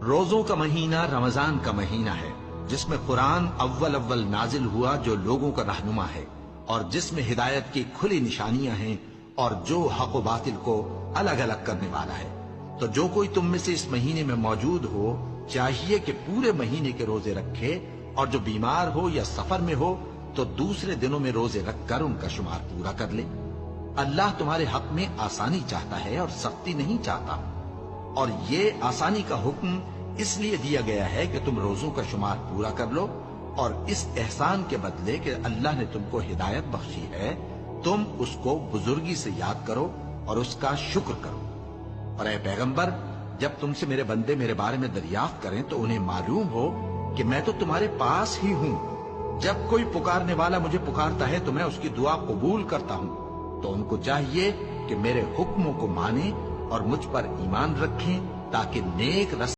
روزوں کا مہینہ رمضان کا مہینہ ہے، جس میں قرآن اول اول نازل ہوا، جو لوگوں کا رہنما ہے، اور جس میں ہدایت کی کھلی نشانیاں ہیں، اور جو حق و باطل کو الگ الگ کرنے والا ہے۔ تو جو کوئی تم میں سے اس مہینے میں موجود ہو، چاہیے کہ پورے مہینے کے روزے رکھے، اور جو بیمار ہو یا سفر میں ہو تو دوسرے دنوں میں روزے رکھ کر ان کا شمار پورا کر لے۔ اللہ تمہارے حق میں آسانی چاہتا ہے اور سختی نہیں چاہتا، اور یہ آسانی کا حکم اس لیے دیا گیا ہے کہ تم روزوں کا شمار پورا کر لو، اور اس احسان کے بدلے کہ اللہ نے تم کو ہدایت بخشی ہے، تم اس کو بزرگی سے یاد کرو اور اس کا شکر کرو۔ اور اے پیغمبر، جب تم سے میرے بندے میرے بارے میں دریافت کریں تو انہیں معلوم ہو کہ میں تو تمہارے پاس ہی ہوں۔ جب کوئی پکارنے والا مجھے پکارتا ہے تو میں اس کی دعا قبول کرتا ہوں۔ تو ان کو چاہیے کہ میرے حکموں کو مانیں اور مجھ پر ایمان رکھیں، تاکہ نیک رستے